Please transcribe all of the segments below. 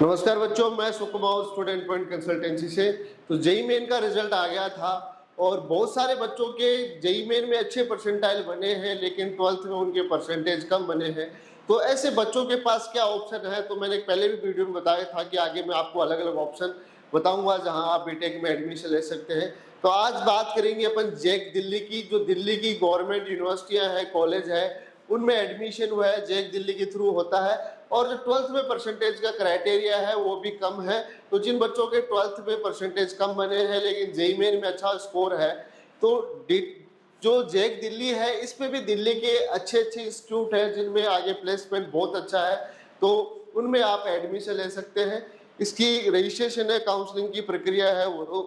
नमस्कार बच्चों, मैं सुकुमार स्टूडेंट पॉइंट कंसल्टेंसी से। तो जेई मेन का रिजल्ट आ गया था और बहुत सारे बच्चों के जेई मेन में अच्छे परसेंटाइल बने हैं, लेकिन 12th में उनके परसेंटेज कम बने हैं। तो ऐसे बच्चों के पास क्या ऑप्शन है, तो मैंने पहले भी वीडियो में बताया था कि आगे मैं आपको अलग अलग ऑप्शन बताऊंगा जहां आप बीटेक में एडमिशन ले सकते हैं। तो आज बात करेंगे अपन जैक दिल्ली की। जो दिल्ली की गवर्नमेंट यूनिवर्सिटियां हैं, कॉलेज है, उनमें एडमिशन हुआ है जैक दिल्ली के थ्रू होता है। और जो 12th में परसेंटेज का क्राइटेरिया है वो भी कम है। तो जिन बच्चों के 12th में परसेंटेज कम बने हैं लेकिन जेई मेन में अच्छा स्कोर है, तो जो जैक दिल्ली है इसमें भी दिल्ली के अच्छे अच्छे इंस्टीट्यूट हैं जिनमें आगे प्लेसमेंट बहुत अच्छा है, तो उनमें आप एडमिशन ले सकते हैं। इसकी रजिस्ट्रेशन है, काउंसलिंग की प्रक्रिया है वो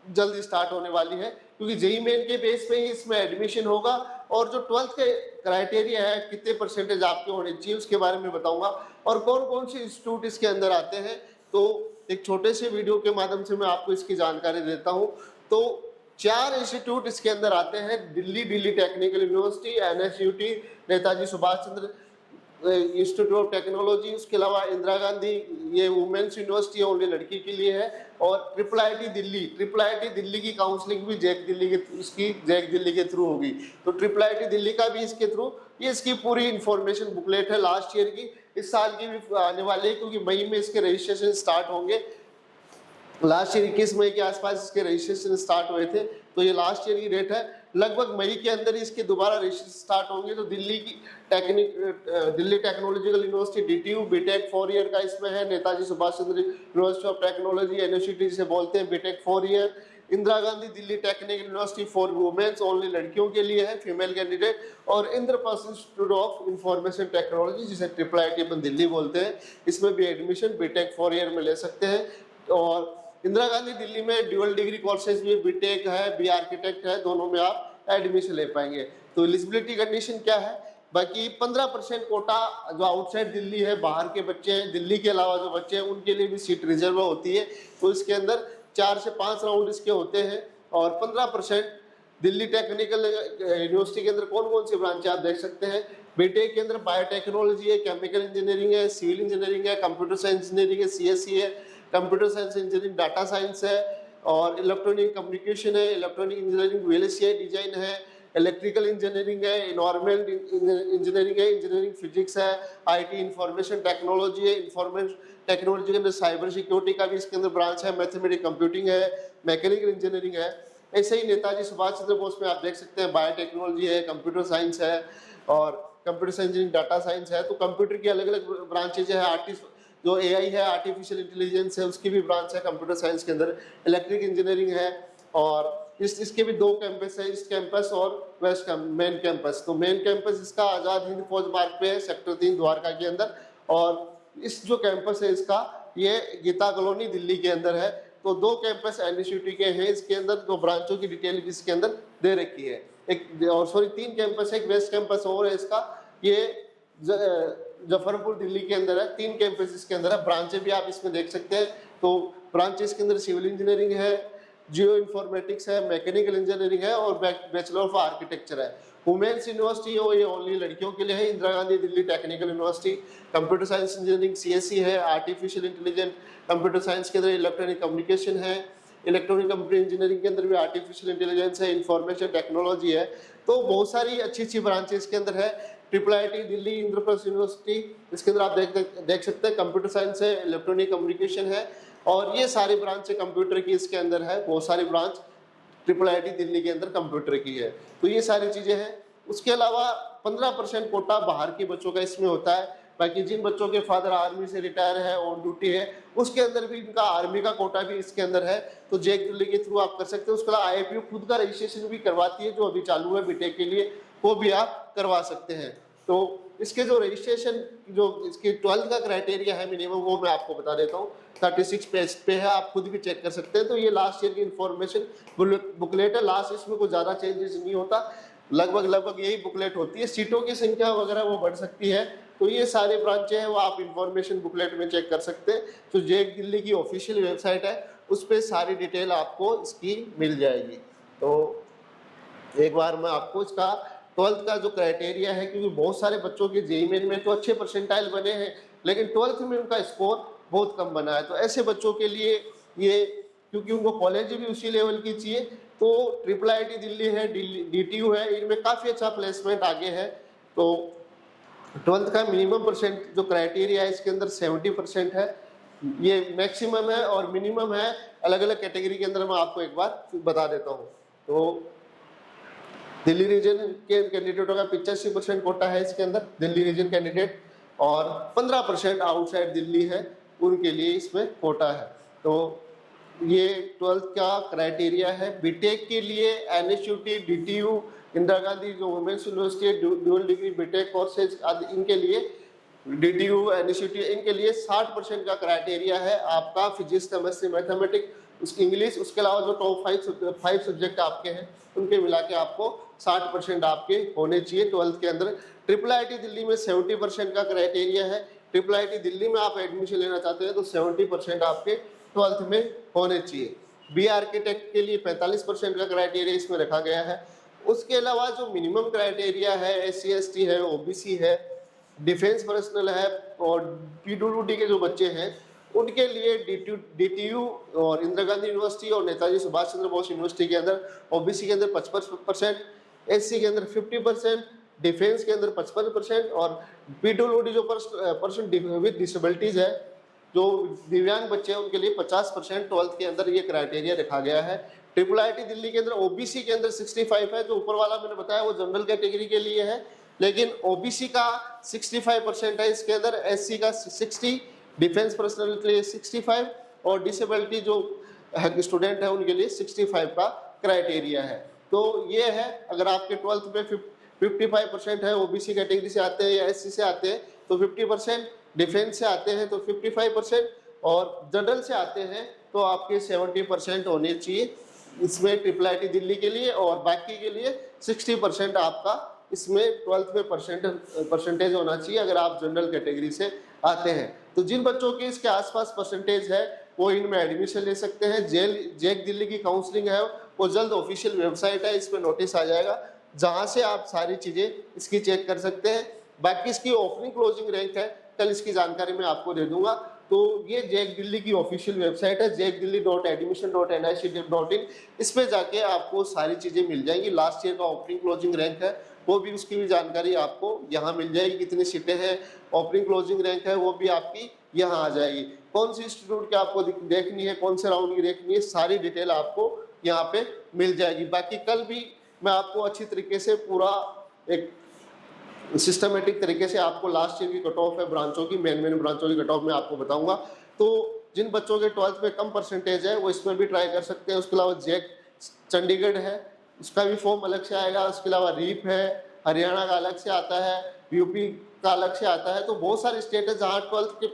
जल्दी स्टार्ट होने वाली है, क्योंकि जेई मेन के बेस पे ही इसमें एडमिशन होगा। और जो 12th के क्राइटेरिया है, कितने परसेंटेज आपके होने चाहिए, उसके बारे में बताऊंगा और कौन कौन से इंस्टीट्यूट इसके अंदर आते हैं। तो एक छोटे से वीडियो के माध्यम से मैं आपको इसकी जानकारी देता हूं। तो 4 इंस्टीट्यूट इसके अंदर आते हैं: Delhi technical university, NSUT, Netaji Subhash Chandra institute of technology, उसके अलावा इंदिरा गांधी, ये वुमेन्स यूनिवर्सिटी ओनली लड़की के लिए है। और ट्रिपल आईटी दिल्ली की काउंसलिंग भी जैक दिल्ली के थ्रू होगी। तो ट्रिपल आईटी दिल्ली का भी इसके थ्रू, ये इसकी पूरी इंफॉर्मेशन बुकलेट है लास्ट ईयर की, इस साल की भी आने वाली है, क्योंकि मई में इसके रजिस्ट्रेशन स्टार्ट होंगे। लास्ट ईयर 21 मई के आसपास इसके रजिस्ट्रेशन स्टार्ट हुए थे, तो ये लास्ट ईयर की डेट है। लगभग मई के अंदर इसके दोबारा रजिस्ट्रेशन स्टार्ट होंगे। तो Delhi Technological University DTU BTech 4 year का इसमें है। Netaji Subhash Chandra University of Technology NUCT से बोलते हैं, BTech 4 year. Indira Gandhi Delhi technical University for womens only, लड़कियों के लिए है, फीमेल कैंडिडेट। और Indraprastha Institute of Information Technology, जिसे ट्रिपल आईटी अपन दिल्ली बोलते हैं, इसमें भी एडमिशन बीटेक 4 ईयर में ले सकते हैं। और इंदिरा गांधी दिल्ली में ड्यूअल डिग्री कोर्सेज में बीटेक है, बी आर्किटेक्ट है, दोनों में आप एडमिशन ले पाएंगे। तो एलिजिबिलिटी कंडीशन क्या है? बाकी 15% कोटा जो आउटसाइड दिल्ली है, बाहर के बच्चे हैं, दिल्ली के अलावा जो बच्चे हैं उनके लिए भी सीट रिजर्व होती है। तो इसके अंदर 4 से 5 राउंड इसके होते हैं। और 15% दिल्ली टेक्निकल यूनिवर्सिटी के अंदर कौन कौन सी ब्रांच आप देख सकते हैं। बीटेक के अंदर बायोटेक्नोलॉजी है, केमिकल इंजीनियरिंग है, सिविल इंजीनियरिंग है, कंप्यूटर साइंस इंजीनियरिंग है, सीएससी है, computer science engineering, data science है, और इलेक्ट्रॉनिक कम्युनिकेशन है, इलेक्ट्रॉनिक इंजीनियरिंग, वीएलसीआई डिजाइन है, इलेक्ट्रिकल इंजीनियरिंग है, इन्वायरमेंट इंजीनियरिंग है, इंजीनियरिंग फिजिक्स है, आईटी इंफॉर्मेशन टेक्नोलॉजी है, इंफॉर्मेशन टेक्नोलॉजी के अंदर साइबर सिक्योरिटी का भी इसके अंदर ब्रांच है, मैथमेटिक्स कंप्यूटिंग है, मैकेनिकल इंजीनियरिंग है। ऐसे ही नेताजी सुभाष चंद्र बोस में आप देख सकते हैं बायोटेक्नोलॉजी है, कंप्यूटर साइंस है, और computer science engineering, data science है। तो कंप्यूटर की अलग अलग ब्रांचेज है, जो एआई है, आर्टिफिशियल इंटेलिजेंस है, उसकी भी ब्रांच है कंप्यूटर साइंस के अंदर, इलेक्ट्रिक इंजीनियरिंग है। और इसके भी 2 कैंपस है, ईस्ट कैंपस और वेस्ट मेन कैंपस। तो मेन कैंपस इसका आजाद हिंद फौज मार्ग पे है, सेक्टर 3 द्वारका के अंदर। और इस जो कैंपस है इसका, ये गीता कॉलोनी दिल्ली के अंदर है। तो 2 कैंपस एनयूसीटी के हैं, इसके अंदर 2 ब्रांचों की डिटेल इसके अंदर दे रखी है। एक और 3 कैंपस है, एक वेस्ट कैंपस और है इसका, ये जफरपुर दिल्ली के अंदर है। 3 कैंपस इसके अंदर है, ब्रांचें भी आप इसमें देख सकते हैं। तो ब्रांचेस के अंदर सिविल इंजीनियरिंग है, जियो इन्फॉर्मेटिक्स है, मैकेनिकल इंजीनियरिंग है, और बैचलर ऑफ आर्किटेक्चर है। वुमेन्स यूनिवर्सिटी हो, ये ओनली लड़कियों के लिए है, Indira Gandhi Delhi technical university. Computer science engineering CSC है, आर्टिफिशियल इंटेलिजेंस कंप्यूटर साइंस के अंदर इलेक्ट्रॉनिक कम्युनिकेशन है, इलेक्ट्रॉनिक कंप्यूटर इंजीनियरिंग के अंदर भी आर्टिफिशियल इंटेलिजेंस है, इंफॉर्मेशन टेक्नोलॉजी है। तो बहुत सारी अच्छी अच्छी ब्रांचेस के अंदर है। Triple IT Delhi Indraprastha university, इसके अंदर आप देख सकते हैं कंप्यूटर साइंस है, इलेक्ट्रॉनिक कम्युनिकेशन है, और ये सारी ब्रांच है कंप्यूटर की इसके अंदर है। बहुत सारी ब्रांच ट्रिपल आईटी दिल्ली के अंदर कंप्यूटर की है। तो ये सारी चीजें हैं। उसके अलावा 15% कोटा बाहर के बच्चों का इसमें होता है। बाकी जिन बच्चों के फादर आर्मी से रिटायर है, ऑन ड्यूटी है, उसके अंदर भी इनका आर्मी का कोटा भी इसके अंदर है। तो जैक दिल्ली के थ्रू आप कर सकते हैं। उसके अलावा आईआईपी खुद का रजिस्ट्रेशन भी करवाती है, जो अभी चालू है बीटेक के लिए, वो भी आप करवा सकते हैं। तो इसके जो रजिस्ट्रेशन, जो इसके 12th का क्राइटेरिया है मिनिमम, वो मैं आपको बता देता हूँ। 36 पेज पे है, आप खुद भी चेक कर सकते हैं। तो ये लास्ट ईयर की इंफॉर्मेशन बुकलेट है, लास्ट इसमें कोई ज़्यादा चेंजेस नहीं होता, लगभग यही बुकलेट होती है। सीटों की संख्या वगैरह वो बढ़ सकती है। तो ये सारे ब्रांचें हैं, वो आप इंफॉर्मेशन बुकलेट में चेक कर सकते हैं। तो जैक दिल्ली की ऑफिशियल वेबसाइट है, उस पर सारी डिटेल आपको इसकी मिल जाएगी। तो एक बार मैं आपको इसका 12th का जो क्राइटेरिया है, क्योंकि बहुत सारे बच्चों के जेईई मेन में तो अच्छे परसेंटाइल बने हैं, लेकिन 12th में उनका स्कोर बहुत कम बना है। तो ऐसे बच्चों के लिए ये, क्योंकि उनको कॉलेज भी उसी लेवल की चाहिए, तो ट्रिपल IIT दिल्ली है, DTU है, इनमें काफ़ी अच्छा प्लेसमेंट आगे है। तो 12th का मिनिमम परसेंट जो क्राइटेरिया है इसके अंदर 70% है, ये मैक्सिमम है, और मिनिमम है अलग अलग कैटेगरी के अंदर मैं आपको एक बार बता देता हूँ। तो दिल्ली रीजन के कैंडिडेटों का 85% कोटा है इसके अंदर, दिल्ली रीजन कैंडिडेट, और 15% आउटसाइड दिल्ली है, उनके लिए इसमें कोटा है। तो ये 12th का क्राइटेरिया है। बीटेक के लिए NSUT, DTU, इंदिरा गांधी जो वुमेन्स यूनिवर्सिटी है, ड्यूअल डिग्री बीटेक कोर्सेज आदि, इनके लिए DTU, NSUT, इनके लिए 60% का क्राइटेरिया है आपका फिजिक्स, केमिस्ट्री, मैथमेटिक्स, उसकी इंग्लिश, उसके अलावा जो टॉप 5 सब्जेक्ट आपके हैं उनके मिला के आपको 60% आपके होने चाहिए 12th के अंदर। ट्रिपल IIT दिल्ली में 70% का क्राइटेरिया है। ट्रिपल IIT दिल्ली में आप एडमिशन लेना चाहते हैं तो 70% आपके 12th में होने चाहिए। बी आर्किटेक्ट के लिए 45% का क्राइटेरिया इसमें रखा गया है। उसके अलावा जो मिनिमम क्राइटेरिया है, SC ST है, OBC है, डिफेंस पर्सनल है, और PWD के जो बच्चे हैं उनके लिए DTU और इंदिरा गांधी यूनिवर्सिटी और नेताजी सुभाष चंद्र बोस यूनिवर्सिटी के अंदर OBC के अंदर 55%, SC के अंदर 50%, डिफेंस के अंदर 55%, और PWD जो पर्सन विद डिसेबिलिटीज है, जो दिव्यांग बच्चे हैं, उनके लिए 50% 12th के अंदर ये क्राइटेरिया रखा गया है। ट्रिपल IIT दिल्ली के अंदर OBC के अंदर 65 है, जो ऊपर वाला मैंने बताया वो जनरल कैटेगरी के लिए है, लेकिन OBC का 65% है इसके अंदर, SC का 60, डिफेंस पर्सनल के लिए 65, और डिसेबिलिटी जो स्टूडेंट है उनके लिए 65 का क्राइटेरिया है। तो ये है, अगर आपके 12th में 55% है, OBC कैटेगरी से आते हैं या SC से आते हैं तो 50%, डिफेंस से आते हैं तो 55%, और जनरल से आते हैं तो आपके 70% होने चाहिए इसमें ट्रिपल IIT दिल्ली के लिए, और बाकी के लिए 60% आपका इसमें 12th में परसेंटेज होना चाहिए अगर आप जनरल कैटेगरी से आते हैं। तो जिन बच्चों के इसके आसपास परसेंटेज है वो इनमें एडमिशन ले सकते हैं। जेक दिल्ली की काउंसलिंग है वो जल्द ऑफिशियल वेबसाइट है, इस पर नोटिस आ जाएगा, जहां से आप सारी चीजें इसकी चेक कर सकते हैं। बाकी इसकी ओपनिंग क्लोजिंग रैंक है, कल इसकी जानकारी मैं आपको दे दूंगा। तो ये जेक दिल्ली की ऑफिशियल वेबसाइट है, jekdilli.admission.nic.in, इस पे जाके आपको सारी चीजें मिल जाएंगी। लास्ट ईयर का ओपनिंग क्लोजिंग रैंक है वो भी, उसकी भी जानकारी आपको यहाँ मिल जाएगी, कितनी सीटें हैं, ओपनिंग क्लोजिंग रैंक है वो भी आपकी यहाँ आ जाएगी। कौन सी इंस्टीट्यूट की आपको देखनी है, कौन से राउंड की देखनी है, सारी डिटेल आपको यहाँ पे मिल जाएगी। बाकी कल भी मैं आपको अच्छी तरीके से पूरा एक सिस्टमेटिक तरीके से आपको लास्ट ईयर की कट ऑफ है ब्रांचों की, मेन ब्रांचों की कट ऑफ में आपको बताऊंगा। तो जिन बच्चों के 12th में कम परसेंटेज है वो इसमें भी ट्राई कर सकते हैं। उसके अलावा जेक चंडीगढ़ है, उसका भी फॉर्म अलग से आएगा। उसके अलावा रीप है, हरियाणा का अलग से आता है, यूपी का अलग से आता है। तो बहुत सारे स्टेट है जहाँ 12th के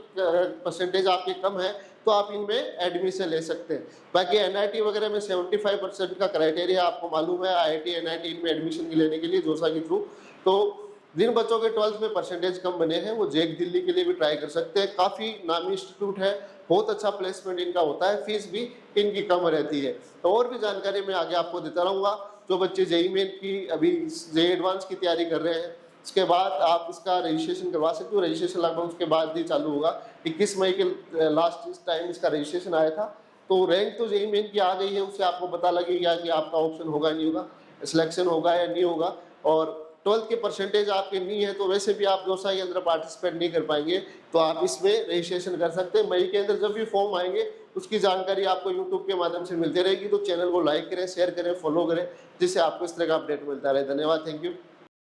परसेंटेज आपके कम है तो आप इनमें एडमिशन ले सकते हैं। बाकी NIT वगैरह में 75% का क्राइटेरिया आपको मालूम है, IIT NIT इनमें एडमिशन लेने के लिए जोसा के थ्रू। तो जिन बच्चों के 12th में परसेंटेज कम बने हैं वो जेक दिल्ली के लिए भी ट्राई कर सकते हैं। काफ़ी नामी इंस्टीट्यूट है, बहुत अच्छा प्लेसमेंट इनका होता है, फीस भी इनकी कम रहती है। तो और भी जानकारी मैं आगे आपको देता रहूँगा। जो बच्चे JEE मेन की अभी JEE एडवांस की तैयारी कर रहे हैं, उसके बाद आप इसका रजिस्ट्रेशन करवा सकते हो। रजिस्ट्रेशन लगभग उसके बाद ही चालू होगा। 21 मई के लास्ट टाइम इसका रजिस्ट्रेशन आया था। तो रैंक तो JEE मेन की आ गई है, उससे आपको पता लगेगा कि आपका ऑप्शन होगा नहीं होगा, सिलेक्शन होगा या नहीं होगा। और 12th के परसेंटेज आपके नहीं है तो वैसे भी आप जोसा के अंदर पार्टिसिपेट नहीं कर पाएंगे, तो आप इसमें रजिस्ट्रेशन कर सकते हैं। मई के अंदर जब भी फॉर्म आएंगे उसकी जानकारी आपको यूट्यूब के माध्यम से मिलती रहेगी। तो चैनल को लाइक करें, शेयर करें, फॉलो करें, जिससे आपको इस तरह का अपडेट मिलता रहे। धन्यवाद, थैंक यू।